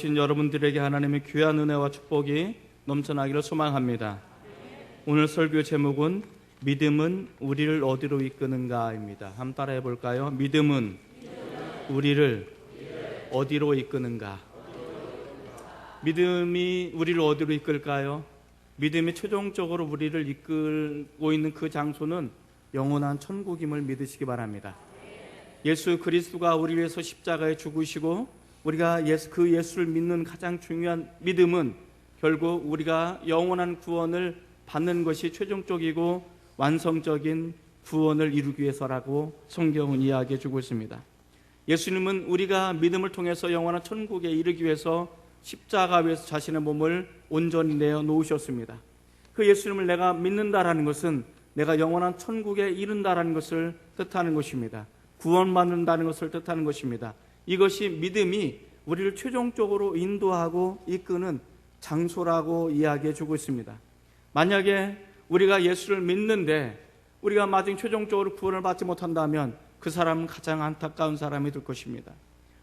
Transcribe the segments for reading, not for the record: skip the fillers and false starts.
여러분들에게 하나님의 귀한 은혜와 축복이 넘쳐나기를 소망합니다. 오늘 설교 제목은 믿음은 우리를 어디로 이끄는가입니다. 한번 따라해 볼까요? 믿음은 우리를 어디로 이끄는가? 믿음이 우리를 어디로 이끌까요? 믿음이 최종적으로 우리를 이끌고 있는 그 장소는 영원한 천국임을 믿으시기 바랍니다. 예수 그리스도가 우리 위해서 십자가에 죽으시고 우리가 그 예수를 믿는 가장 중요한 믿음은 결국 우리가 영원한 구원을 받는 것이 최종적이고 완성적인 구원을 이루기 위해서라고 성경은 이야기해 주고 있습니다. 예수님은 우리가 믿음을 통해서 영원한 천국에 이르기 위해서 십자가 위에서 자신의 몸을 온전히 내어 놓으셨습니다. 그 예수님을 내가 믿는다라는 것은 내가 영원한 천국에 이른다라는 것을 뜻하는 것입니다. 구원받는다는 것을 뜻하는 것입니다. 이것이 믿음이 우리를 최종적으로 인도하고 이끄는 장소라고 이야기해 주고 있습니다. 만약에 우리가 예수를 믿는데 우리가 마지막 최종적으로 구원을 받지 못한다면 그 사람은 가장 안타까운 사람이 될 것입니다.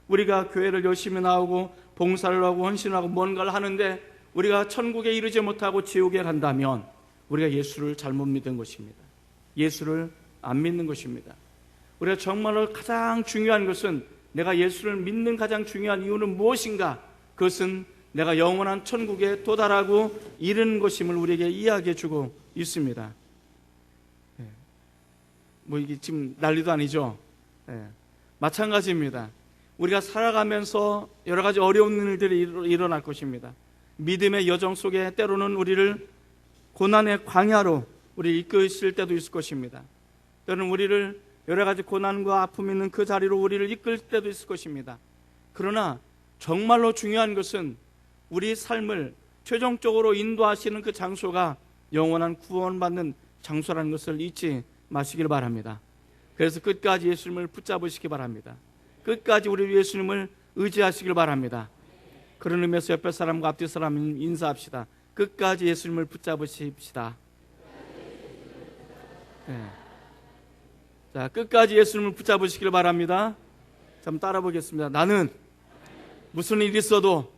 우리가 교회를 열심히 나오고 봉사를 하고 헌신하고 뭔가를 하는데 우리가 천국에 이르지 못하고 지옥에 간다면 우리가 예수를 잘못 믿은 것입니다. 예수를 안 믿는 것입니다. 우리가 정말로 가장 중요한 것은 내가 예수를 믿는 가장 중요한 이유는 무엇인가? 그것은 내가 영원한 천국에 도달하고 이르는 것임을 우리에게 이야기해 주고 있습니다. 뭐 이게 지금 난리도 아니죠. 마찬가지입니다. 우리가 살아가면서 여러 가지 어려운 일들이 일어날 것입니다. 믿음의 여정 속에 때로는 우리를 고난의 광야로 우리 이끄실 때도 있을 것입니다. 때로는 우리를 여러 가지 고난과 아픔이 있는 그 자리로 우리를 이끌 때도 있을 것입니다. 그러나 정말로 중요한 것은 우리 삶을 최종적으로 인도하시는 그 장소가 영원한 구원받는 장소라는 것을 잊지 마시길 바랍니다. 그래서 끝까지 예수님을 붙잡으시기 바랍니다. 끝까지 우리 예수님을 의지하시길 바랍니다. 그런 의미에서 옆에 사람과 앞뒤 사람 인사합시다. 끝까지 예수님을 붙잡으십시다. 자, 끝까지 예수님을 붙잡으시길 바랍니다. 한번 따라 보겠습니다. 나는 무슨 일이 있어도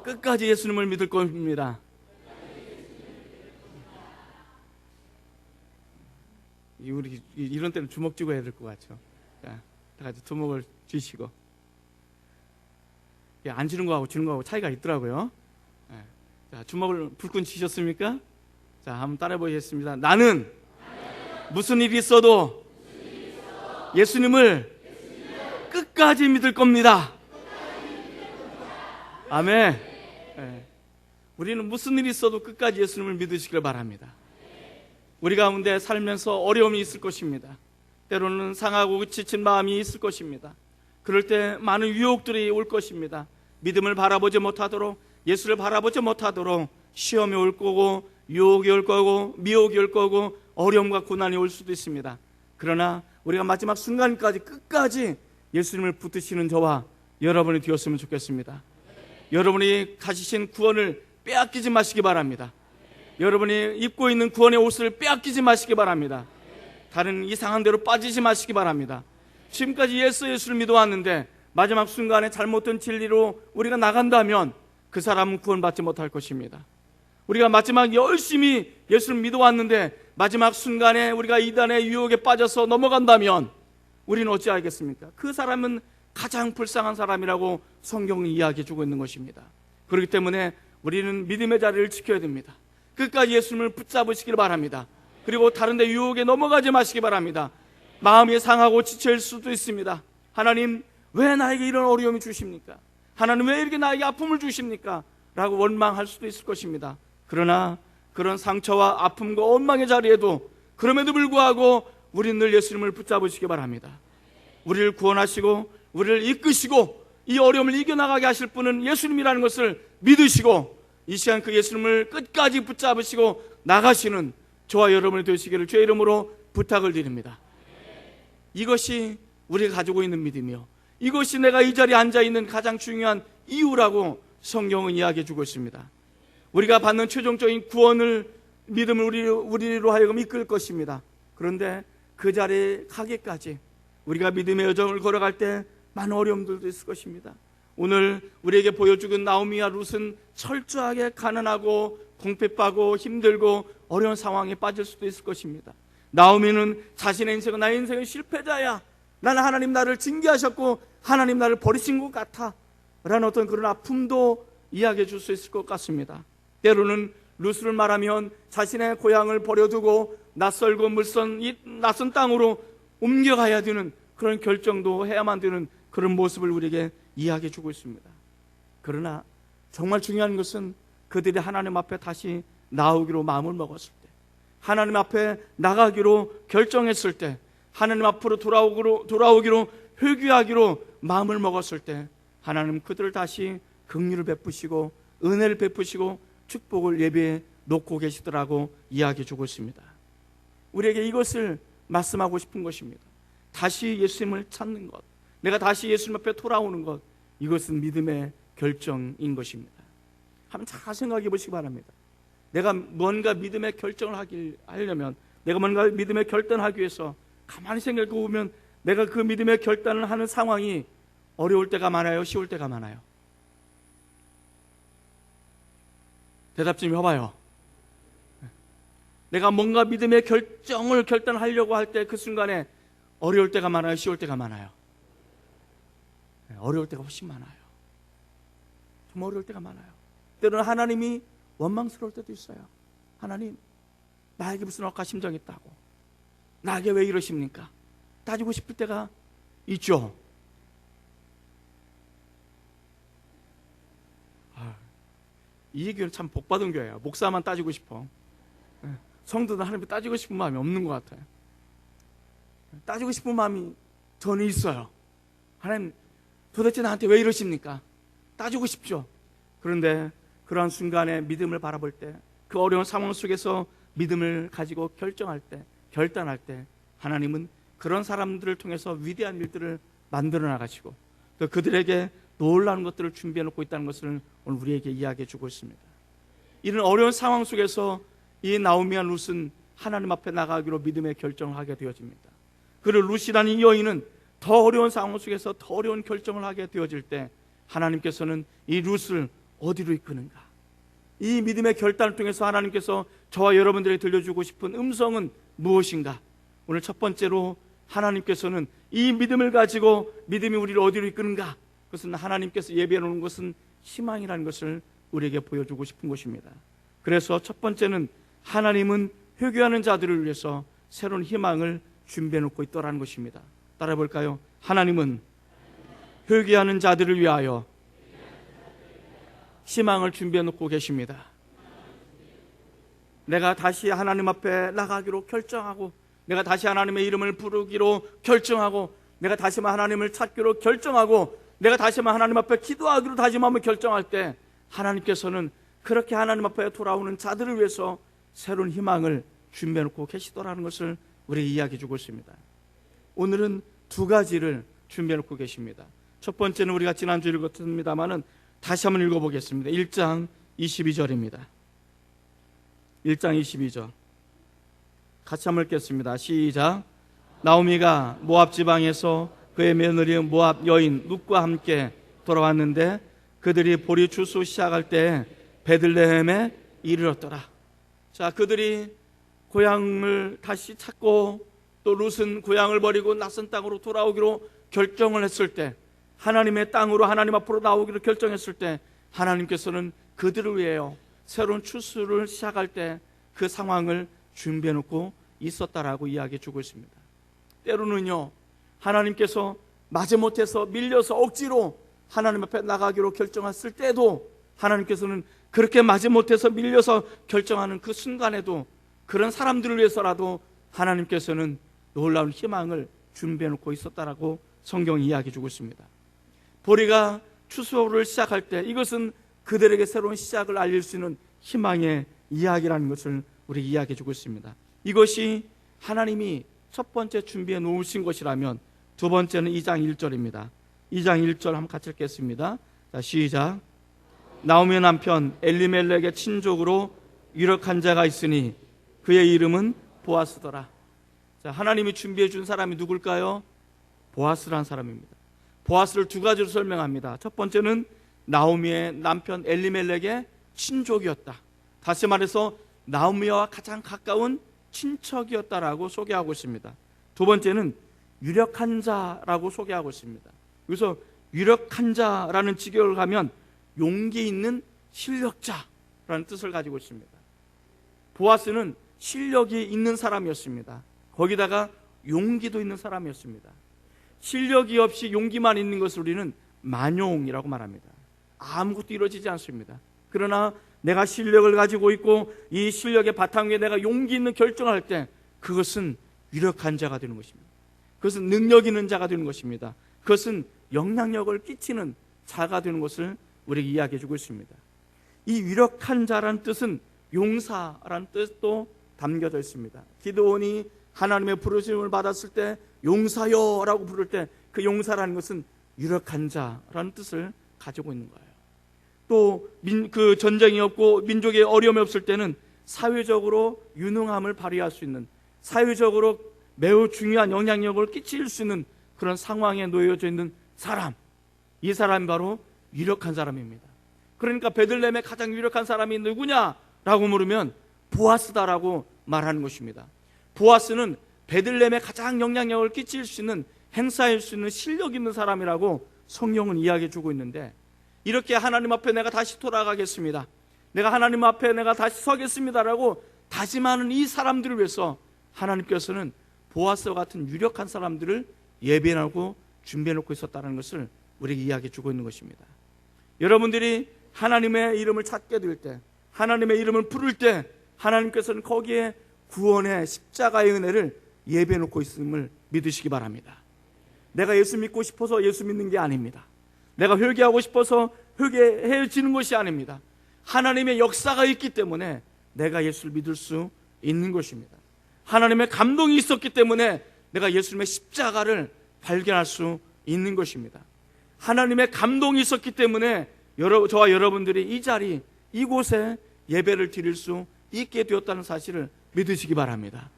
끝까지 예수님을 믿을 겁니다. 우리 이런 때는 주먹 쥐고 해야 될 것 같죠. 자, 다 같이 주먹을 쥐시고. 안 쥐는 거하고 쥐는 거하고 차이가 있더라고요. 자, 주먹을 불끈 쥐셨습니까? 자, 한번 따라 보겠습니다. 나는 무슨 일이 있어도 예수님을 끝까지 믿을 겁니다. 아멘. 우리는 무슨 일이 있어도 끝까지 예수님을 믿으시길 바랍니다. 우리 가운데 살면서 어려움이 있을 것입니다. 때로는 상하고 지친 마음이 있을 것입니다. 그럴 때 많은 유혹들이 올 것입니다. 믿음을 바라보지 못하도록, 예수를 바라보지 못하도록 시험이 올 거고 유혹이 올 거고 미혹이 올 거고 어려움과 고난이 올 수도 있습니다. 그러나 우리가 마지막 순간까지 끝까지 예수님을 붙드시는 저와 여러분이 되었으면 좋겠습니다. 여러분이 가지신 구원을 빼앗기지 마시기 바랍니다. 여러분이 입고 있는 구원의 옷을 빼앗기지 마시기 바랍니다. 다른 이상한 데로 빠지지 마시기 바랍니다. 지금까지 예수를 믿어왔는데 마지막 순간에 잘못된 진리로 우리가 나간다면 그 사람은 구원받지 못할 것입니다. 우리가 마지막 열심히 예수를 믿어왔는데 마지막 순간에 우리가 이단의 유혹에 빠져서 넘어간다면 우리는 어찌하겠습니까? 그 사람은 가장 불쌍한 사람이라고 성경은 이야기해주고 있는 것입니다. 그렇기 때문에 우리는 믿음의 자리를 지켜야 됩니다. 끝까지 예수님을 붙잡으시길 바랍니다. 그리고 다른 데 유혹에 넘어가지 마시기 바랍니다. 마음이 상하고 지칠 수도 있습니다. 하나님, 왜 나에게 이런 어려움이 주십니까? 하나님, 왜 이렇게 나에게 아픔을 주십니까? 라고 원망할 수도 있을 것입니다. 그러나 그런 상처와 아픔과 원망의 자리에도 그럼에도 불구하고 우리는 늘 예수님을 붙잡으시기 바랍니다. 우리를 구원하시고 우리를 이끄시고 이 어려움을 이겨나가게 하실 분은 예수님이라는 것을 믿으시고 이 시간 그 예수님을 끝까지 붙잡으시고 나가시는 저와 여러분이 되시기를 주의 이름으로 부탁을 드립니다. 이것이 우리가 가지고 있는 믿음이요, 이것이 내가 이 자리에 앉아있는 가장 중요한 이유라고 성경은 이야기해 주고 있습니다. 우리가 받는 최종적인 구원을, 믿음을 우리로 하여금 이끌 것입니다. 그런데 그 자리에 가기까지 우리가 믿음의 여정을 걸어갈 때 많은 어려움들도 있을 것입니다. 오늘 우리에게 보여주는 나오미와 룻은 철저하게 가난하고 궁핍하고 힘들고 어려운 상황에 빠질 수도 있을 것입니다. 나오미는 자신의 인생은 나의 인생은 실패자야, 나는 하나님 나를 징계하셨고 하나님 나를 버리신 것 같아 라는 어떤 그런 아픔도 이야기해 줄 수 있을 것 같습니다. 때로는 룻을 말하면 자신의 고향을 버려두고 낯설고 물선 이 낯선 땅으로 옮겨가야 되는 그런 결정도 해야만 되는 그런 모습을 우리에게 이야기해 주고 있습니다. 그러나 정말 중요한 것은 그들이 하나님 앞에 다시 나오기로 마음을 먹었을 때, 하나님 앞에 나가기로 결정했을 때, 하나님 앞으로 돌아오기로 회귀하기로 마음을 먹었을 때 하나님 그들을 다시 긍휼을 베푸시고 은혜를 베푸시고 축복을 예배에 놓고 계시더라고 이야기해 주고 있습니다. 우리에게 이것을 말씀하고 싶은 것입니다. 다시 예수님을 찾는 것, 내가 다시 예수님 앞에 돌아오는 것, 이것은 믿음의 결정인 것입니다. 한번 잘 생각해 보시기 바랍니다. 내가 뭔가 믿음의 결정을 하려면, 내가 뭔가 믿음의 결단하기 위해서 가만히 생각해 보면 내가 그 믿음의 결단을 하는 상황이 어려울 때가 많아요? 쉬울 때가 많아요? 대답 좀 해봐요. 내가 뭔가 믿음의 결단하려고 할 때 그 순간에 어려울 때가 많아요? 쉬울 때가 많아요? 어려울 때가 훨씬 많아요. 정말 어려울 때가 많아요. 때로는 하나님이 원망스러울 때도 있어요. 하나님, 나에게 무슨 억한 심정이 있다고, 나에게 왜 이러십니까? 따지고 싶을 때가 있죠. 이 교회는 참 복받은 교회야. 목사만 따지고 싶어. 성도는 하나님께 따지고 싶은 마음이 없는 것 같아요. 따지고 싶은 마음이 저는 있어요. 하나님, 도대체 나한테 왜 이러십니까? 따지고 싶죠. 그런데 그러한 순간에 믿음을 바라볼 때, 그 어려운 상황 속에서 믿음을 가지고 결단할 때 하나님은 그런 사람들을 통해서 위대한 일들을 만들어 나가시고 또 그들에게 놀라운 것들을 준비해 놓고 있다는 것을 오늘 우리에게 이야기해 주고 있습니다. 이런 어려운 상황 속에서 이 나오미와 룻은 하나님 앞에 나가기로 믿음의 결정을 하게 되어집니다. 그리고 룻이라는 이 여인은 더 어려운 상황 속에서 더 어려운 결정을 하게 되어질 때 하나님께서는 이 룻을 어디로 이끄는가? 이 믿음의 결단을 통해서 하나님께서 저와 여러분들에게 들려주고 싶은 음성은 무엇인가? 오늘 첫 번째로 하나님께서는 이 믿음을 가지고 믿음이 우리를 어디로 이끄는가? 그것은 하나님께서 예비해 놓은 것은 희망이라는 것을 우리에게 보여주고 싶은 것입니다. 그래서 첫 번째는 하나님은 회개하는 자들을 위해서 새로운 희망을 준비해 놓고 있더라는 것입니다. 따라 볼까요? 하나님은 회개하는 자들을 위하여 희망을 준비해 놓고 계십니다. 내가 다시 하나님 앞에 나가기로 결정하고, 내가 다시 하나님의 이름을 부르기로 결정하고, 내가 다시 하나님을 찾기로 결정하고, 내가 다시 하나님 앞에 기도하기로 다짐하며 결정할 때 하나님께서는 그렇게 하나님 앞에 돌아오는 자들을 위해서 새로운 희망을 준비해 놓고 계시더라는 것을 우리에게 이야기해 주고 있습니다. 오늘은 두 가지를 준비해 놓고 계십니다. 첫 번째는 우리가 지난주에 읽었습니다마는 다시 한번 읽어보겠습니다. 1장 22절입니다. 1장 22절 같이 한번 읽겠습니다. 시작. 나오미가 모압 지방에서 그의 며느리 모압 여인 룻과 함께 돌아왔는데 그들이 보리 추수 시작할 때 베들레헴에 이르렀더라. 자, 그들이 고향을 다시 찾고 또 룻은 고향을 버리고 낯선 땅으로 돌아오기로 결정을 했을 때, 하나님의 땅으로 하나님 앞으로 나오기로 결정했을 때 하나님께서는 그들을 위하여 새로운 추수를 시작할 때 그 상황을 준비해 놓고 있었다라고 이야기해 주고 있습니다. 때로는요, 하나님께서 마지못해서 밀려서 억지로 하나님 앞에 나가기로 결정했을 때도 하나님께서는 그렇게 마지못해서 밀려서 결정하는 그 순간에도 그런 사람들을 위해서라도 하나님께서는 놀라운 희망을 준비해 놓고 있었다라고 성경이 이야기해 주고 있습니다. 보리가 추수를 시작할 때 이것은 그들에게 새로운 시작을 알릴 수 있는 희망의 이야기라는 것을 우리 이야기해 주고 있습니다. 이것이 하나님이 첫 번째 준비해 놓으신 것이라면 두 번째는 2장 1절입니다. 2장 1절 한번 같이 읽겠습니다. 자, 시작. 나오미 남편 엘리멜렉의 친족으로 유력한 자가 있으니 그의 이름은 보아스더라. 자, 하나님이 준비해 준 사람이 누굴까요? 보아스라는 사람입니다. 보아스를 두 가지로 설명합니다. 첫 번째는 나오미의 남편 엘리멜렉의 친족이었다. 다시 말해서 나오미와 가장 가까운 친척이었다라고 소개하고 있습니다. 두 번째는 유력한 자라고 소개하고 있습니다. 그래서 유력한 자라는 직역을 하면 용기 있는 실력자라는 뜻을 가지고 있습니다. 보아스는 실력이 있는 사람이었습니다. 거기다가 용기도 있는 사람이었습니다. 실력이 없이 용기만 있는 것을 우리는 만용이라고 말합니다. 아무것도 이루어지지 않습니다. 그러나 내가 실력을 가지고 있고 이 실력의 바탕 위에 내가 용기 있는 결정을 할 때 그것은 유력한 자가 되는 것입니다. 그것은 능력 있는 자가 되는 것입니다. 그것은 영향력을 끼치는 자가 되는 것을 우리에게 이야기해 주고 있습니다. 이 유력한 자라는 뜻은 용사라는 뜻도 담겨져 있습니다. 기드온이 하나님의 부르심을 받았을 때 용사여 라고 부를 때 그 용사라는 것은 유력한 자라는 뜻을 가지고 있는 거예요. 또 그 전쟁이 없고 민족의 어려움이 없을 때는 사회적으로 유능함을 발휘할 수 있는, 사회적으로 매우 중요한 영향력을 끼칠 수 있는 그런 상황에 놓여져 있는 사람, 이 사람이 바로 유력한 사람입니다. 그러니까 베들레헴의 가장 유력한 사람이 누구냐라고 물으면 보아스다라고 말하는 것입니다. 보아스는 베들레헴에 가장 영향력을 끼칠 수 있는, 행사할 수 있는 실력 있는 사람이라고 성경은 이야기해 주고 있는데, 이렇게 하나님 앞에 내가 다시 돌아가겠습니다, 내가 하나님 앞에 내가 다시 서겠습니다라고 다짐하는 이 사람들을 위해서 하나님께서는 보아스와 같은 유력한 사람들을 예배하고 준비해 놓고 있었다는 것을 우리에게 이야기해 주고 있는 것입니다. 여러분들이 하나님의 이름을 찾게 될 때, 하나님의 이름을 부를 때 하나님께서는 거기에 구원의 십자가의 은혜를 예배해 놓고 있음을 믿으시기 바랍니다. 내가 예수 믿고 싶어서 예수 믿는 게 아닙니다. 내가 회개하고 싶어서 회개해지는 것이 아닙니다. 하나님의 역사가 있기 때문에 내가 예수를 믿을 수 있는 것입니다. 하나님의 감동이 있었기 때문에 내가 예수님의 십자가를 발견할 수 있는 것입니다. 하나님의 감동이 있었기 때문에 저와 여러분들이 이 자리, 이곳에 예배를 드릴 수 있게 되었다는 사실을 믿으시기 바랍니다.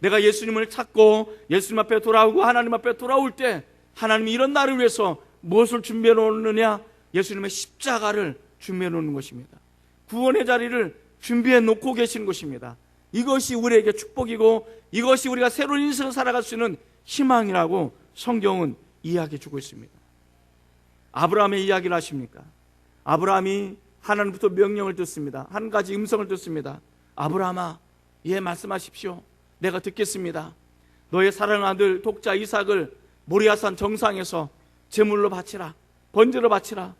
내가 예수님을 찾고 예수님 앞에 돌아오고 하나님 앞에 돌아올 때 하나님이 이런 나를 위해서 무엇을 준비해 놓느냐? 예수님의 십자가를 준비해 놓는 것입니다. 구원의 자리를 준비해 놓고 계신 것입니다. 이것이 우리에게 축복이고 이것이 우리가 새로운 인생을 살아갈 수 있는 희망이라고 성경은 이야기해 주고 있습니다. 아브라함의 이야기를 아십니까? 아브라함이 하나님부터 명령을 듣습니다. 한 가지 음성을 듣습니다. 아브라함아, 예, 말씀하십시오. 내가 듣겠습니다. 너의 사랑하는 아들 독자 이삭을 모리아산 정상에서 제물로 바치라, 번제로 바치라.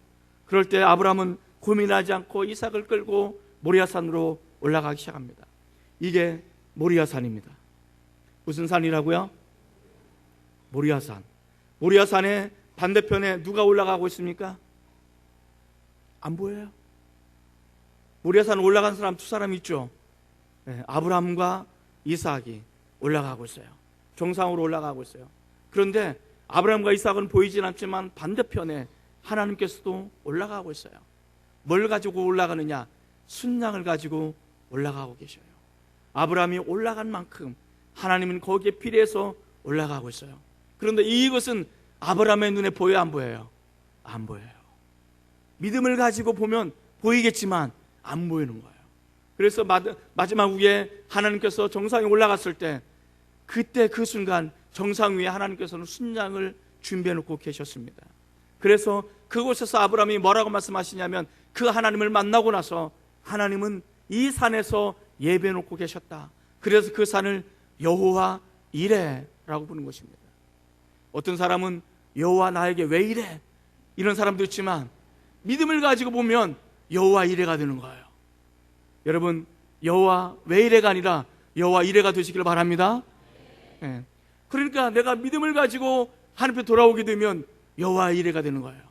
그럴 때 아브라함은 고민하지 않고 이삭을 끌고 모리아산으로 올라가기 시작합니다. 이게 모리아산입니다. 무슨 산이라고요? 모리아산. 모리아산의 반대편에 누가 올라가고 있습니까? 안 보여요? 모리아산 올라간 사람 두 사람 있죠? 네, 아브라함과 이삭이 올라가고 있어요. 정상으로 올라가고 있어요. 그런데 아브라함과 이삭은 보이진 않지만 반대편에 하나님께서도 올라가고 있어요. 뭘 가지고 올라가느냐? 순양을 가지고 올라가고 계셔요. 아브라함이 올라간 만큼 하나님은 거기에 필요해서 올라가고 있어요. 그런데 이것은 아브라함의 눈에 보여요, 안 보여요? 안 보여요. 믿음을 가지고 보면 보이겠지만 안 보이는 거예요. 그래서 마지막 후에 하나님께서 정상에 올라갔을 때, 그때 그 순간 정상 위에 하나님께서는 순양을 준비해 놓고 계셨습니다. 그래서 그곳에서 아브라함이 뭐라고 말씀하시냐면, 그 하나님을 만나고 나서 하나님은 이 산에서 예배해 놓고 계셨다. 그래서 그 산을 여호와 이레라고 부르는 것입니다. 어떤 사람은 여호와 나에게 왜 이래? 이런 사람도 있지만 믿음을 가지고 보면 여호와 이레가 되는 거예요. 여러분, 여호와 왜 이래가 아니라 여호와 이레가 되시길 바랍니다. 네. 그러니까 내가 믿음을 가지고 하나님 앞에 돌아오게 되면 여호와 이레가 되는 거예요.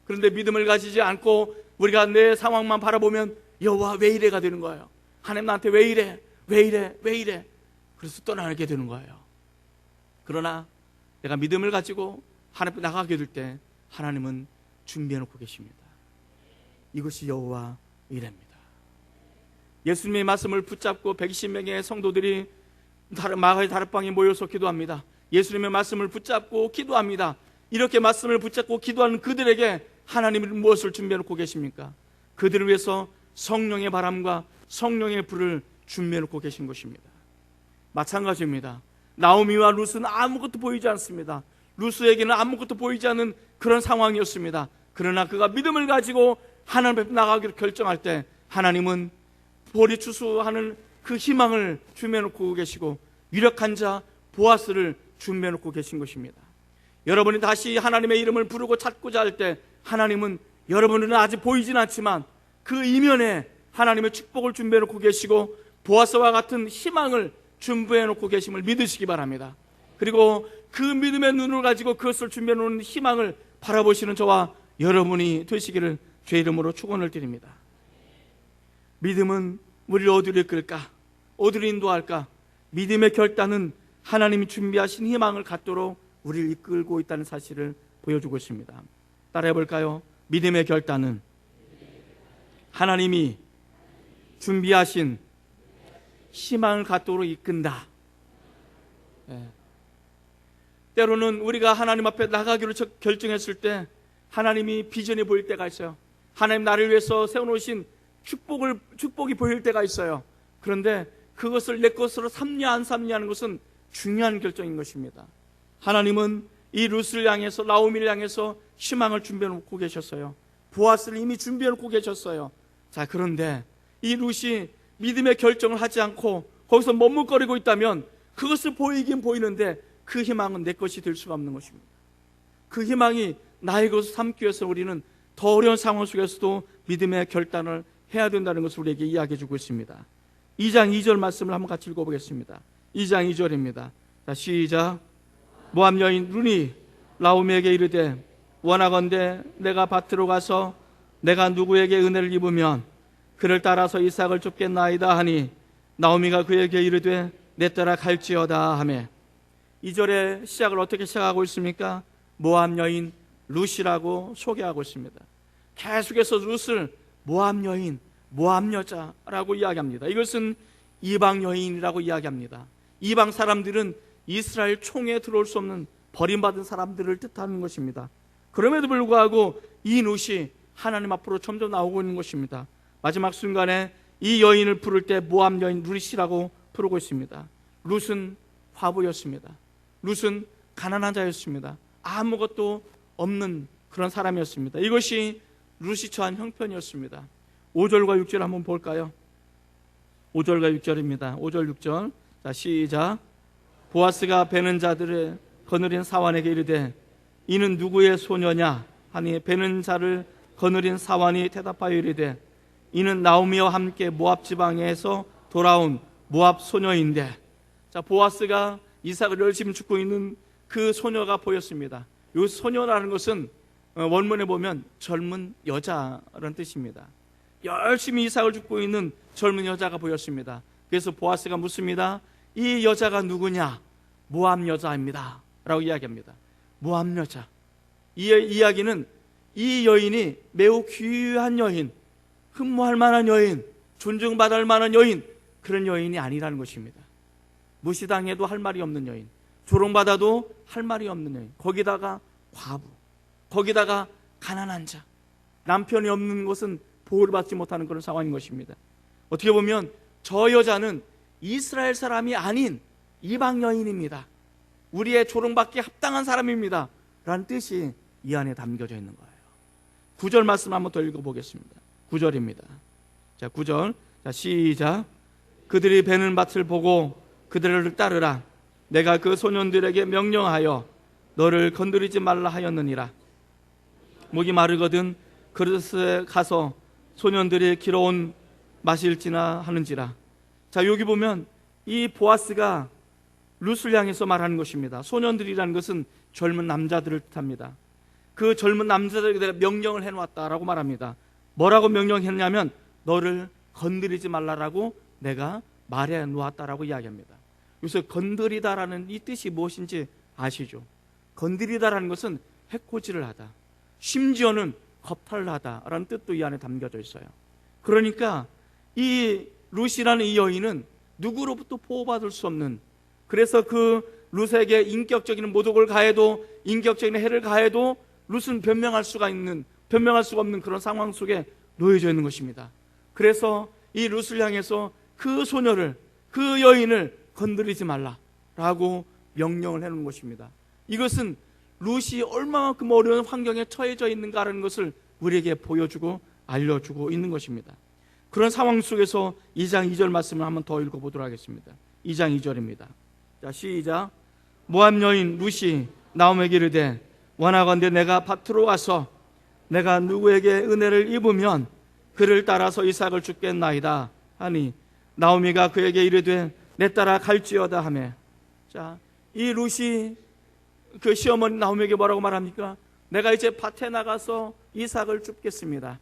그런데 믿음을 가지지 않고 우리가 내 상황만 바라보면 여호와 왜 이래가 되는 거예요. 하나님 나한테 왜 이래? 왜 이래? 왜 이래? 그래서 떠나게 되는 거예요. 그러나 내가 믿음을 가지고 하나님 앞에 나가게 될 때 하나님은 준비해 놓고 계십니다. 이것이 여호와 이레입니다. 예수님의 말씀을 붙잡고 120명의 성도들이 마가의 다락방에 모여서 기도합니다. 예수님의 말씀을 붙잡고 기도합니다. 이렇게 말씀을 붙잡고 기도하는 그들에게 하나님은 무엇을 준비해 놓고 계십니까? 그들을 위해서 성령의 바람과 성령의 불을 준비해 놓고 계신 것입니다. 마찬가지입니다. 나오미와 룻은 아무것도 보이지 않습니다. 룻에게는 아무것도 보이지 않는 그런 상황이었습니다. 그러나 그가 믿음을 가지고 하나님 앞에 나가기로 결정할 때 하나님은 보리 추수하는 그 희망을 준비해 놓고 계시고 유력한 자 보아스를 준비해 놓고 계신 것입니다. 여러분이 다시 하나님의 이름을 부르고 찾고자 할 때 하나님은 여러분은 아직 보이진 않지만 그 이면에 하나님의 축복을 준비해 놓고 계시고 보아스와 같은 희망을 준비해 놓고 계심을 믿으시기 바랍니다. 그리고 그 믿음의 눈을 가지고 그것을 준비해 놓은 희망을 바라보시는 저와 여러분이 되시기를 주의 이름으로 축원을 드립니다. 믿음은 우리를 어디로 이끌까? 어디로 인도할까? 믿음의 결단은 하나님이 준비하신 희망을 갖도록 우리를 이끌고 있다는 사실을 보여주고 있습니다. 따라해 볼까요? 믿음의 결단은 하나님이 준비하신 희망을 갖도록 이끈다. 때로는 우리가 하나님 앞에 나가기로 결정했을 때 하나님이 비전이 보일 때가 있어요. 하나님 나를 위해서 세워놓으신 축복이 보일 때가 있어요. 그런데 그것을 내 것으로 삼냐 안 삼냐는 것은 중요한 결정인 것입니다. 하나님은 이 룻을 향해서 나오미를 향해서 희망을 준비해 놓고 계셨어요. 보아스를 이미 준비해 놓고 계셨어요. 자, 그런데 이 룻이 믿음의 결정을 하지 않고 거기서 머뭇거리고 있다면 그것을 보이긴 보이는데 그 희망은 내 것이 될 수가 없는 것입니다. 그 희망이 나의 것을 삼기 위해서 우리는 더 어려운 상황 속에서도 믿음의 결단을 해야 된다는 것을 우리에게 이야기해 주고 있습니다. 2장 2절 말씀을 한번 같이 읽어보겠습니다. 2장 2절입니다. 자, 시작. 모압 여인 룻이 나오미에게 이르되 원하건대 내가 밭으로 가서 내가 누구에게 은혜를 입으면 그를 따라서 이삭을 줍겠나이다 하니 나오미가 그에게 이르되 내 따라 갈지어다 하매 2절의 시작을 어떻게 시작하고 있습니까? 모압 여인 룻이라고 소개하고 있습니다. 계속해서 룻을 모압 여인, 모압 여자라고 이야기합니다. 이것은 이방 여인이라고 이야기합니다. 이방 사람들은 이스라엘 총에 들어올 수 없는 버림받은 사람들을 뜻하는 것입니다. 그럼에도 불구하고 이 룻이 하나님 앞으로 점점 나오고 있는 것입니다. 마지막 순간에 이 여인을 부를 때 모압 여인 룻이라고 부르고 있습니다. 룻은 화부였습니다. 룻은 가난한 자였습니다. 아무것도 없는 그런 사람이었습니다. 이것이 룻이 처한 형편이었습니다. 5절과 6절 한번 볼까요? 5절과 6절입니다. 5절 6절. 자, 시작. 보아스가 베는 자들을 거느린 사환에게 이르되 이는 누구의 소녀냐 하니 베는 자를 거느린 사환이 대답하여 이르되 이는 나오미와 함께 모압 지방에서 돌아온 모압 소녀인데. 자, 보아스가 이삭을 열심히 줍고 있는 그 소녀가 보였습니다. 이 소녀라는 것은 원문에 보면 젊은 여자라는 뜻입니다. 열심히 이삭을 줍고 있는 젊은 여자가 보였습니다. 그래서 보아스가 묻습니다. 이 여자가 누구냐? 모압 여자입니다 라고 이야기합니다. 모압 여자. 이 이야기는 이 여인이 매우 귀한 여인, 흠모할 만한 여인, 존중받을 만한 여인, 그런 여인이 아니라는 것입니다. 무시당해도 할 말이 없는 여인, 조롱받아도 할 말이 없는 여인, 거기다가 과부, 거기다가 가난한 자, 남편이 없는 것은 보호를 받지 못하는 그런 상황인 것입니다. 어떻게 보면 저 여자는 이스라엘 사람이 아닌 이방 여인입니다. 우리의 조롱받기에 합당한 사람입니다 라는 뜻이 이 안에 담겨져 있는 거예요. 9절 말씀 한번 더 읽어보겠습니다. 9절입니다. 자, 9절. 자, 시작. 그들이 베는 밭을 보고 그들을 따르라. 내가 그 소년들에게 명령하여 너를 건드리지 말라 하였느니라. 목이 마르거든 그릇에 가서 소년들이 길어온 마실지나 하는지라. 자, 여기 보면 이 보아스가 룻을 향해서 말하는 것입니다. 소년들이라는 것은 젊은 남자들을 뜻합니다. 그 젊은 남자들에게 내가 명령을 해놓았다라고 말합니다. 뭐라고 명령했냐면 너를 건드리지 말라라고 내가 말해 놓았다라고 이야기합니다. 여기서 건드리다라는 이 뜻이 무엇인지 아시죠? 건드리다라는 것은 해코지를 하다, 심지어는 겁탈을 하다라는 뜻도 이 안에 담겨져 있어요. 그러니까 이 룻이라는 이 여인은 누구로부터 보호받을 수 없는, 그래서 그 룻에게 인격적인 모독을 가해도, 인격적인 해를 가해도 룻은 변명할 수가 없는 그런 상황 속에 놓여져 있는 것입니다. 그래서 이 룻을 향해서 그 소녀를, 그 여인을 건드리지 말라라고 명령을 해놓은 것입니다. 이것은 룻이 얼마만큼 어려운 환경에 처해져 있는가라는 것을 우리에게 보여주고 알려주고 있는 것입니다. 그런 상황 속에서 2장 2절 말씀을 한번 더 읽어보도록 하겠습니다. 2장 2절입니다. 자, 시작. 모압 여인 룻이 나오미에게 이르되 원하건대 내가 밭으로 가서 내가 누구에게 은혜를 입으면 그를 따라서 이삭을 주겠나이다 하니 나오미가 그에게 이르되 내 따라 갈지어다 하매. 자, 이 룻이 그 시어머니 나오미에게 뭐라고 말합니까? 내가 이제 밭에 나가서 이삭을 줍겠습니다.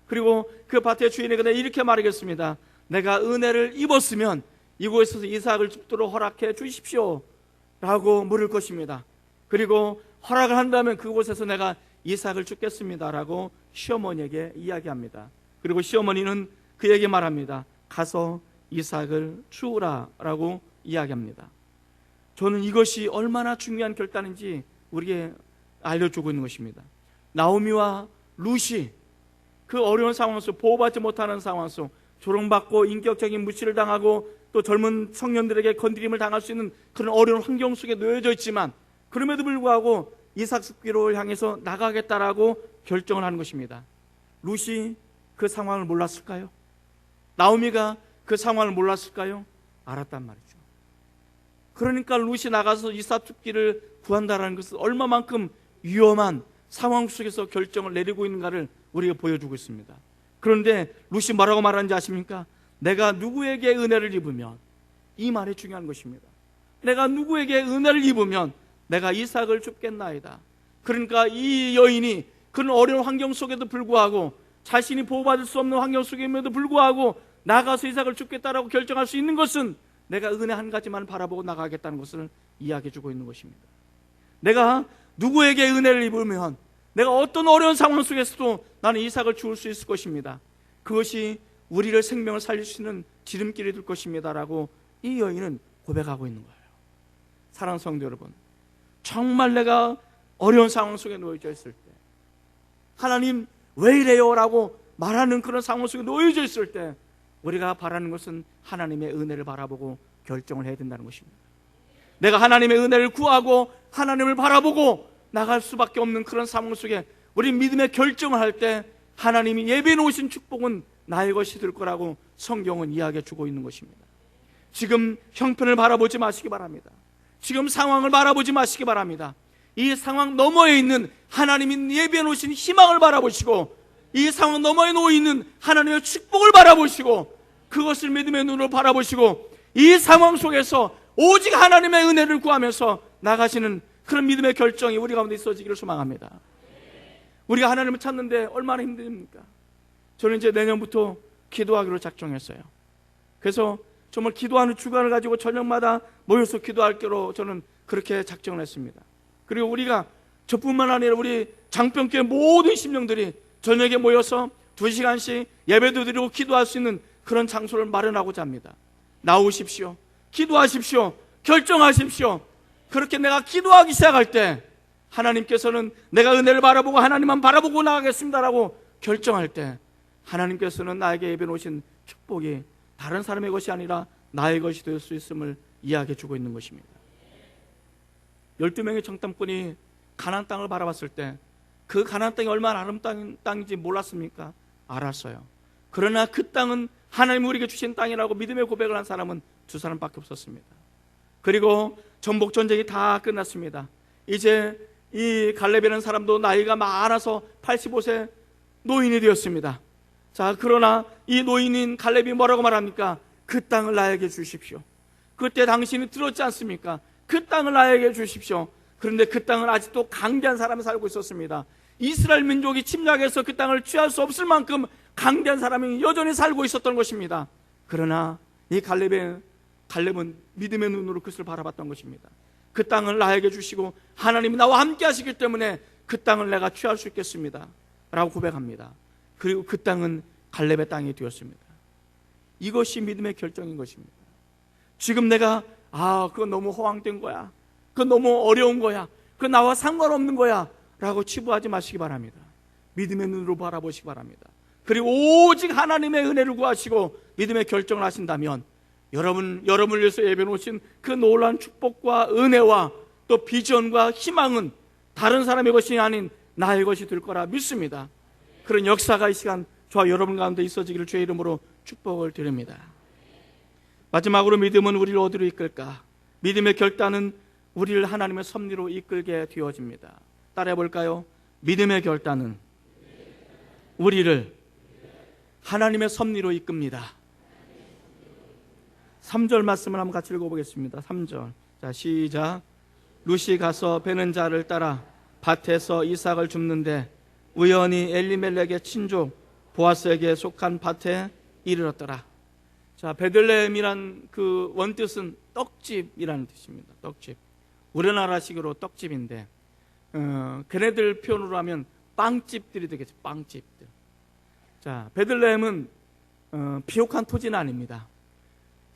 그리고 그 밭의 주인에게 이렇게 말하겠습니다. 내가 은혜를 입었으면 이곳에서 이삭을 줍도록 허락해 주십시오 라고 물을 것입니다. 그리고 허락을 한다면 그곳에서 내가 이삭을 줍겠습니다 라고 시어머니에게 이야기합니다. 그리고 시어머니는 그에게 말합니다. 가서 이삭을 주우라 라고 이야기합니다. 저는 이것이 얼마나 중요한 결단인지 우리에게 알려주고 있는 것입니다. 나오미와 룻이 그 어려운 상황 속, 보호받지 못하는 상황 속, 조롱받고 인격적인 무시를 당하고 또 젊은 청년들에게 건드림을 당할 수 있는 그런 어려운 환경 속에 놓여져 있지만, 그럼에도 불구하고 이삭 줍기로 향해서 나가겠다라고 결정을 하는 것입니다. 룻이 그 상황을 몰랐을까요? 나오미가 그 상황을 몰랐을까요? 알았단 말이죠. 그러니까 룻이 나가서 이삭 줍기를 구한다라는 것은 얼마만큼 위험한 상황 속에서 결정을 내리고 있는가를 우리가 보여주고 있습니다. 그런데 룻이 뭐라고 말하는지 아십니까? 내가 누구에게 은혜를 입으면, 이 말이 중요한 것입니다. 내가 누구에게 은혜를 입으면 내가 이삭을 줍겠나이다. 그러니까 이 여인이 그런 어려운 환경 속에도 불구하고, 자신이 보호받을 수 없는 환경 속임에도 불구하고 나가서 이삭을 줍겠다라고 결정할 수 있는 것은 내가 은혜 한 가지만 바라보고 나가겠다는 것을 이야기해 주고 있는 것입니다. 내가 누구에게 은혜를 입으면 내가 어떤 어려운 상황 속에서도 나는 이삭을 주울 수 있을 것입니다. 그것이 우리를 생명을 살릴 수 있는 지름길이 될 것입니다 라고 이 여인은 고백하고 있는 거예요. 사랑하는 성도 여러분, 정말 내가 어려운 상황 속에 놓여져 있을 때, 하나님 왜 이래요? 라고 말하는 그런 상황 속에 놓여져 있을 때 우리가 바라는 것은 하나님의 은혜를 바라보고 결정을 해야 된다는 것입니다. 내가 하나님의 은혜를 구하고 하나님을 바라보고 나갈 수밖에 없는 그런 상황 속에 우리 믿음의 결정을 할 때 하나님이 예비해 놓으신 축복은 나의 것이 될 거라고 성경은 이야기해 주고 있는 것입니다. 지금 형편을 바라보지 마시기 바랍니다. 지금 상황을 바라보지 마시기 바랍니다. 이 상황 너머에 있는 하나님이 예비해 놓으신 희망을 바라보시고, 이 상황 너머에 놓여 있는 하나님의 축복을 바라보시고, 그것을 믿음의 눈으로 바라보시고, 이 상황 속에서 오직 하나님의 은혜를 구하면서 나가시는 그런 믿음의 결정이 우리 가운데 있어지기를 소망합니다. 우리가 하나님을 찾는데 얼마나 힘듭니까? 저는 이제 내년부터 기도하기로 작정했어요. 그래서 정말 기도하는 주간을 가지고 저녁마다 모여서 기도할기로 저는 그렇게 작정을 했습니다. 그리고 우리가 저뿐만 아니라 우리 장평교회 모든 심령들이 저녁에 모여서 2시간씩 예배도 드리고 기도할 수 있는 그런 장소를 마련하고자 합니다. 나오십시오. 기도하십시오. 결정하십시오. 그렇게 내가 기도하기 시작할 때 하나님께서는 내가 은혜를 바라보고 하나님만 바라보고 나가겠습니다라고 결정할 때 하나님께서는 나에게 예배 놓으신 축복이 다른 사람의 것이 아니라 나의 것이 될 수 있음을 이야기해 주고 있는 것입니다. 12명의 정탐꾼이 가나안 땅을 바라봤을 때 그 가나안 땅이 얼마나 아름다운 땅인지 몰랐습니까? 알았어요. 그러나 그 땅은 하나님이 우리에게 주신 땅이라고 믿음의 고백을 한 사람은 2사람밖에 없었습니다. 그리고 전복 전쟁이 다 끝났습니다. 이제 이 갈렙이라는 사람도 나이가 많아서 85세 노인이 되었습니다. 자, 그러나 이 노인인 갈렙이 뭐라고 말합니까? 그 땅을 나에게 주십시오. 그때 당신이 들었지 않습니까? 그 땅을 나에게 주십시오. 그런데 그 땅은 아직도 강대한 사람이 살고 있었습니다. 이스라엘 민족이 침략해서 그 땅을 취할 수 없을 만큼 강대한 사람이 여전히 살고 있었던 것입니다. 그러나 이 갈렙은 믿음의 눈으로 그것을 바라봤던 것입니다. 그 땅을 나에게 주시고 하나님이 나와 함께 하시기 때문에 그 땅을 내가 취할 수 있겠습니다 라고 고백합니다. 그리고 그 땅은 갈렙의 땅이 되었습니다. 이것이 믿음의 결정인 것입니다. 지금 내가 그건 너무 허황된 거야, 그건 너무 어려운 거야, 그건 나와 상관없는 거야 라고 치부하지 마시기 바랍니다. 믿음의 눈으로 바라보시기 바랍니다. 그리고 오직 하나님의 은혜를 구하시고 믿음의 결정을 하신다면 여러분을 위해서 예배 놓으신 그 놀라운 축복과 은혜와 또 비전과 희망은 다른 사람의 것이 아닌 나의 것이 될 거라 믿습니다. 그런 역사가 이 시간 저와 여러분 가운데 있어지기를 주의 이름으로 축복을 드립니다. 마지막으로 믿음은 우리를 어디로 이끌까? 믿음의 결단은 우리를 하나님의 섭리로 이끌게 되어집니다. 따라해 볼까요? 믿음의 결단은 우리를 하나님의 섭리로 이끕니다. 3절 말씀을 한번 같이 읽어보겠습니다. 3절. 자, 시작. 룻이 가서 베는 자를 따라 밭에서 이삭을 줍는데 우연히 엘리멜렉의 친족 보아스에게 속한 밭에 이르렀더라. 자, 베들레헴이란 그 원뜻은 떡집이라는 뜻입니다. 떡집. 우리나라식으로 떡집인데 걔네들 표현으로 하면 빵집들이 되겠죠. 빵집들. 자, 베들레헴은 비옥한 토지는 아닙니다.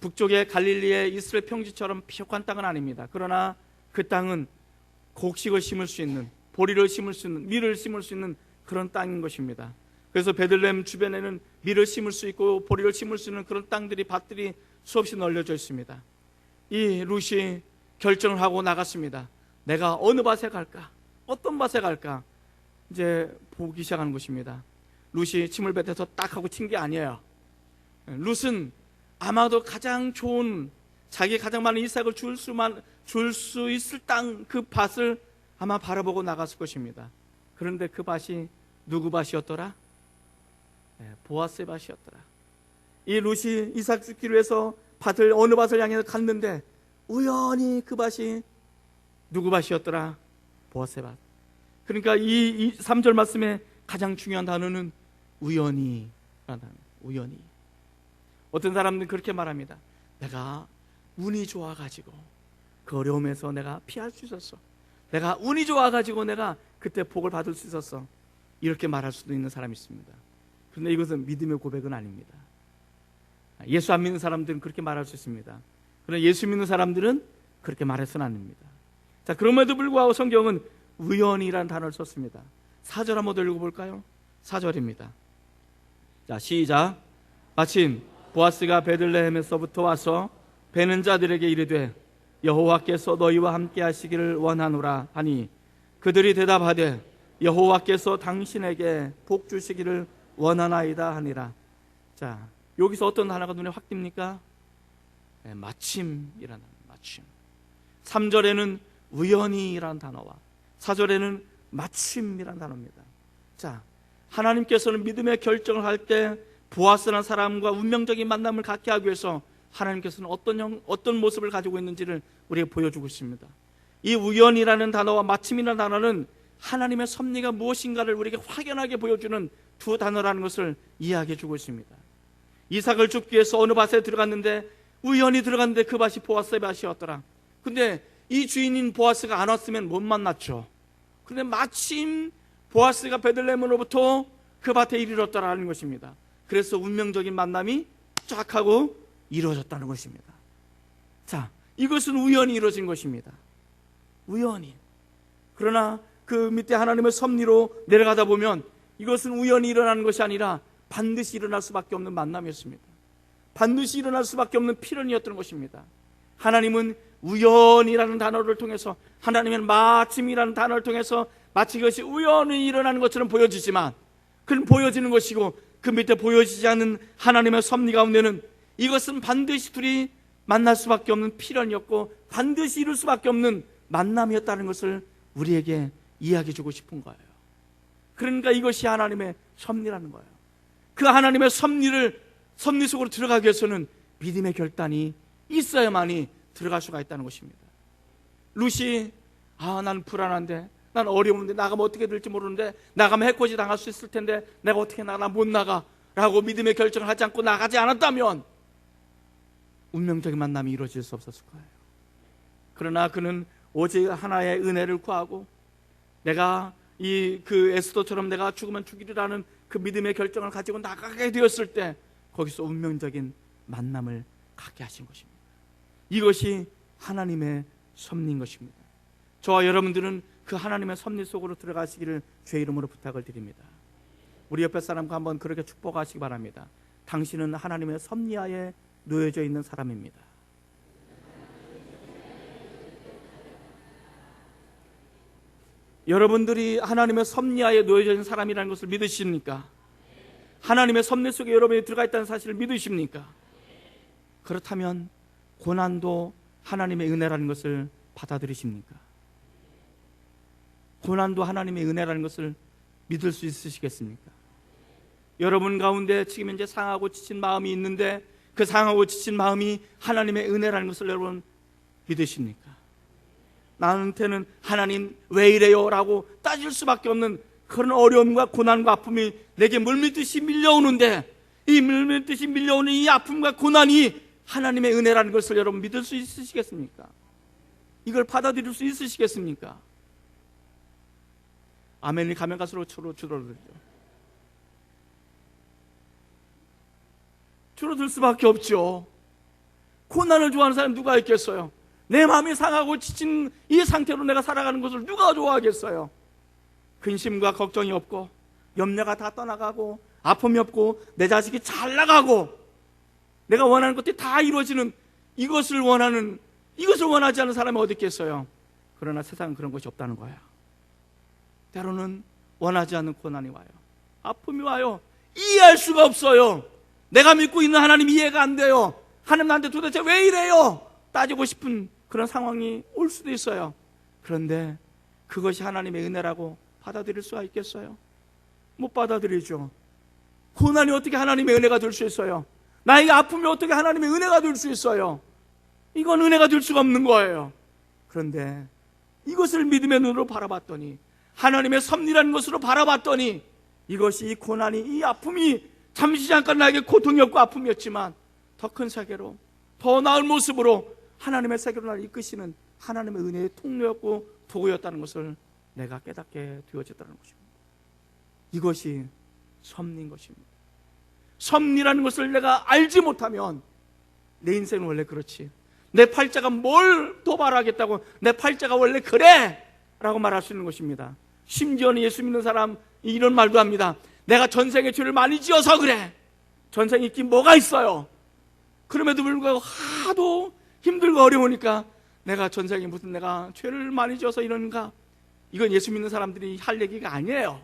북쪽의 갈릴리의 이스라엘 평지처럼 비옥한 땅은 아닙니다. 그러나 그 땅은 곡식을 심을 수 있는, 보리를 심을 수 있는, 밀을 심을 수 있는 그런 땅인 것입니다. 그래서 베들레헴 주변에는 밀을 심을 수 있고 보리를 심을 수 있는 그런 땅들이, 밭들이 수없이 널려져 있습니다. 이 룻이 결정을 하고 나갔습니다. 내가 어느 밭에 갈까? 어떤 밭에 갈까? 이제 보기 시작하는 것입니다. 룻이 침을 뱉어서 딱 하고 친 게 아니에요. 룻은 아마도 가장 좋은, 자기 가장 많은 이삭을 줄 수 있을 땅, 그 밭을 아마 바라보고 나갔을 것입니다. 그런데 그 밭이 누구 밭이었더라? 보아스의 밭이었더라. 이 룻이 이삭 죽기로 해서 밭을, 어느 밭을 향해서 갔는데 우연히 그 밭이 누구 밭이었더라? 보아스의 밭. 그러니까 이 3절 말씀에 가장 중요한 단어는 우연히라는 단어. 우연히. 어떤 사람들은 그렇게 말합니다. 내가 운이 좋아가지고 그 어려움에서 내가 피할 수 있었어. 내가 운이 좋아가지고 내가 그때 복을 받을 수 있었어. 이렇게 말할 수도 있는 사람이 있습니다. 그런데 이것은 믿음의 고백은 아닙니다. 예수 안 믿는 사람들은 그렇게 말할 수 있습니다. 그러나 예수 믿는 사람들은 그렇게 말해서는 안 됩니다. 자, 그럼에도 불구하고 성경은 우연이라는 단어를 썼습니다. 4절 한번 더 읽어볼까요? 4절입니다. 자, 시작. 마침 보아스가 베들레헴에서부터 와서 베는 자들에게 이르되 여호와께서 너희와 함께 하시기를 원하노라 하니 그들이 대답하되 여호와께서 당신에게 복 주시기를 원하나이다 하니라. 자, 여기서 어떤 단어가 눈에 확 띕니까? 마침이라는, 마침. 3절에는 우연히라는 단어와 4절에는 마침이라는 단어입니다. 자, 하나님께서는 믿음의 결정을 할 때 보아스라는 사람과 운명적인 만남을 갖게 하기 위해서 하나님께서는 어떤 모습을 가지고 있는지를 우리에게 보여주고 있습니다. 이 우연이라는 단어와 마침이라는 단어는 하나님의 섭리가 무엇인가를 우리에게 확연하게 보여주는 두 단어라는 것을 이야기해 주고 있습니다. 이삭을 줍기 위해서 어느 밭에 들어갔는데 우연히 들어갔는데 그 밭이 보아스의 밭이었더라. 근데 이 주인인 보아스가 안 왔으면 못 만났죠. 그런데 마침 보아스가 베들레헴으로부터 그 밭에 이르렀다라는 것입니다. 그래서 운명적인 만남이 쫙 하고 이루어졌다는 것입니다. 자, 이것은 우연히 이루어진 것입니다. 우연히. 그러나 그 밑에 하나님의 섭리로 내려가다 보면 이것은 우연히 일어나는 것이 아니라 반드시 일어날 수밖에 없는 만남이었습니다. 반드시 일어날 수밖에 없는 필연이었던 것입니다. 하나님은 우연이라는 단어를 통해서, 하나님은 마침이라는 단어를 통해서 마치 그것이 우연히 일어나는 것처럼 보여지지만 그건 보여지는 것이고 그 밑에 보여지지 않는 하나님의 섭리 가운데는 이것은 반드시 둘이 만날 수밖에 없는 필연이었고 반드시 이룰 수밖에 없는 만남이었다는 것을 우리에게 이야기해 주고 싶은 거예요. 그러니까 이것이 하나님의 섭리라는 거예요. 그 하나님의 섭리 속으로 들어가기 위해서는 믿음의 결단이 있어야만이 들어갈 수가 있다는 것입니다. 룻이 난 불안한데, 난 어려운데, 나가면 어떻게 될지 모르는데, 나가면 해코지 당할 수 있을 텐데 내가 어떻게 나가, 못 나가 라고 믿음의 결정을 하지 않고 나가지 않았다면 운명적인 만남이 이루어질 수 없었을 거예요. 그러나 그는 오직 하나의 은혜를 구하고 내가 그 에스더처럼 내가 죽으면 죽이리라는 그 믿음의 결정을 가지고 나가게 되었을 때 거기서 운명적인 만남을 갖게 하신 것입니다. 이것이 하나님의 섭리인 것입니다. 저와 여러분들은 그 하나님의 섭리 속으로 들어가시기를 주의 이름으로 부탁을 드립니다. 우리 옆에 사람과 한번 그렇게 축복하시기 바랍니다. 당신은 하나님의 섭리하에 놓여져 있는 사람입니다. 여러분들이 하나님의 섭리하에 놓여져 있는 사람이라는 것을 믿으십니까? 하나님의 섭리 속에 여러분이 들어가 있다는 사실을 믿으십니까? 그렇다면 고난도 하나님의 은혜라는 것을 받아들이십니까? 고난도 하나님의 은혜라는 것을 믿을 수 있으시겠습니까? 여러분 가운데 지금 현재 상하고 지친 마음이 있는데 그 상하고 지친 마음이 하나님의 은혜라는 것을 여러분 믿으십니까? 나한테는 하나님 왜 이래요? 라고 따질 수밖에 없는 그런 어려움과 고난과 아픔이 내게 물밀듯이 밀려오는데 이 물밀듯이 밀려오는 이 아픔과 고난이 하나님의 은혜라는 것을 여러분 믿을 수 있으시겠습니까? 이걸 받아들일 수 있으시겠습니까? 아멘이 가면 갈수록 줄어들죠. 줄어들 수밖에 없죠. 고난을 좋아하는 사람 누가 있겠어요? 내 마음이 상하고 지친 이 상태로 내가 살아가는 것을 누가 좋아하겠어요? 근심과 걱정이 없고 염려가 다 떠나가고 아픔이 없고 내 자식이 잘 나가고 내가 원하는 것들이 다 이루어지는 이것을 원하지 않는 사람이 어디 있겠어요? 그러나 세상은 그런 것이 없다는 거예요. 때로는 원하지 않는 고난이 와요. 아픔이 와요. 이해할 수가 없어요. 내가 믿고 있는 하나님 이해가 안 돼요. 하나님 나한테 도대체 왜 이래요? 따지고 싶은 그런 상황이 올 수도 있어요. 그런데 그것이 하나님의 은혜라고 받아들일 수가 있겠어요? 못 받아들이죠. 고난이 어떻게 하나님의 은혜가 될 수 있어요? 나에게 아픔이 어떻게 하나님의 은혜가 될 수 있어요? 이건 은혜가 될 수가 없는 거예요. 그런데 이것을 믿음의 눈으로 바라봤더니 하나님의 섭리라는 것으로 바라봤더니 이것이 이 고난이 이 아픔이 잠시 잠깐 나에게 고통이었고 아픔이었지만 더 큰 세계로 더 나은 모습으로 하나님의 세계로 나를 이끄시는 하나님의 은혜의 통로였고 도구였다는 것을 내가 깨닫게 되어졌다는 것입니다. 이것이 섭리인 것입니다. 섭리라는 것을 내가 알지 못하면 내 인생은 원래 그렇지, 내 팔자가 뭘 더 바라겠다고, 내 팔자가 원래 그래 라고 말할 수 있는 것입니다. 심지어는 예수 믿는 사람 이런 말도 합니다. 내가 전생에 죄를 많이 지어서 그래. 전생에 있긴 뭐가 있어요. 그럼에도 불구하고 하도 힘들고 어려우니까 내가 전생에 무슨 내가 죄를 많이 지어서 이런가. 이건 예수 믿는 사람들이 할 얘기가 아니에요.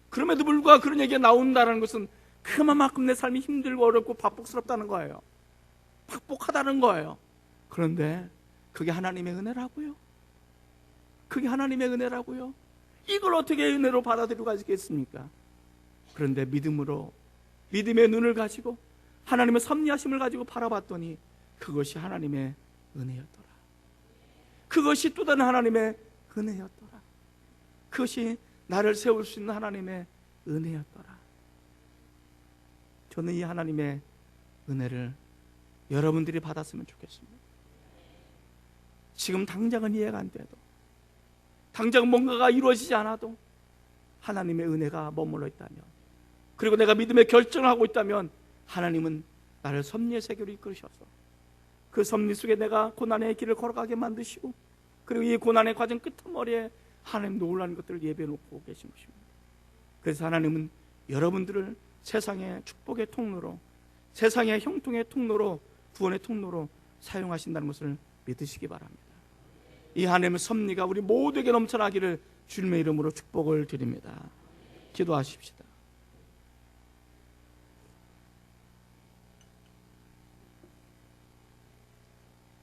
그럼에도 불구하고 그런 얘기가 나온다는 것은 그만큼 내 삶이 힘들고 어렵고 박복스럽다는 거예요. 박복하다는 거예요. 그런데 그게 하나님의 은혜라고요? 그게 하나님의 은혜라고요? 이걸 어떻게 은혜로 받아들이고 가지겠습니까? 그런데 믿음으로, 믿음의 눈을 가지고 하나님의 섭리하심을 가지고 바라봤더니 그것이 하나님의 은혜였더라. 그것이 또 다른 하나님의 은혜였더라. 그것이 나를 세울 수 있는 하나님의 은혜였더라. 저는 이 하나님의 은혜를 여러분들이 받았으면 좋겠습니다. 지금 당장은 이해가 안 돼도, 당장 뭔가가 이루어지지 않아도 하나님의 은혜가 머물러 있다면, 그리고 내가 믿음의 결정을 하고 있다면 하나님은 나를 섭리의 세계로 이끌으셔서 그 섭리 속에 내가 고난의 길을 걸어가게 만드시고, 그리고 이 고난의 과정 끝머리에 하나님 놀라는 것들을 예배해 놓고 계신 것입니다. 그래서 하나님은 여러분들을 세상의 축복의 통로로, 세상의 형통의 통로로, 구원의 통로로 사용하신다는 것을 믿으시기 바랍니다. 이 하나님의 섭리가 우리 모두에게 넘쳐나기를 주님의 이름으로 축복을 드립니다. 기도하십시다.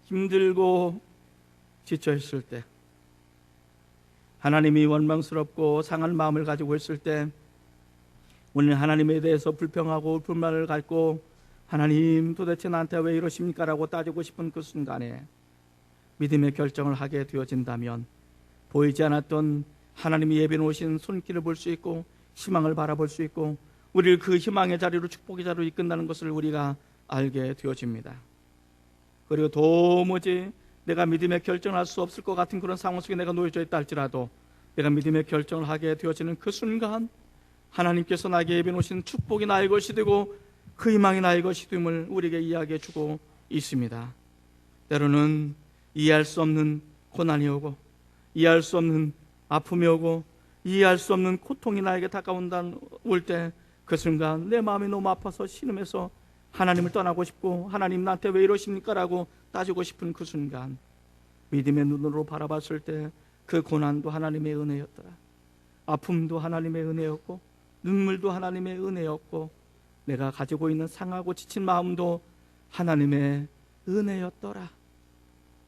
힘들고 지쳐 있을 때, 하나님이 원망스럽고 상한 마음을 가지고 있을 때, 오늘 하나님에 대해서 불평하고 불만을 갖고 하나님 도대체 나한테 왜 이러십니까? 라고 따지고 싶은 그 순간에 믿음의 결정을 하게 되어진다면 보이지 않았던 하나님이 예비해 놓으신 손길을 볼 수 있고 희망을 바라볼 수 있고 우리를 그 희망의 자리로, 축복의 자리로 이끈다는 것을 우리가 알게 되어집니다. 그리고 도무지 내가 믿음의 결정을 할 수 없을 것 같은 그런 상황 속에 내가 놓여져 있다 할지라도 내가 믿음의 결정을 하게 되어지는 그 순간 하나님께서 나에게 예비해 놓으신 축복이 나의 것이 되고 그 희망이 나의 것이 됨을 우리에게 이야기해 주고 있습니다. 때로는 이해할 수 없는 고난이 오고 이해할 수 없는 아픔이 오고 이해할 수 없는 고통이 나에게 올 때 그 순간 내 마음이 너무 아파서 신음해서 하나님을 떠나고 싶고 하나님 나한테 왜 이러십니까? 라고 따지고 싶은 그 순간 믿음의 눈으로 바라봤을 때 그 고난도 하나님의 은혜였더라. 아픔도 하나님의 은혜였고 눈물도 하나님의 은혜였고 내가 가지고 있는 상하고 지친 마음도 하나님의 은혜였더라.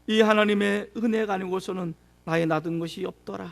이 하나님의 은혜가 아니고서는 나의 놔둔 것이 없더라.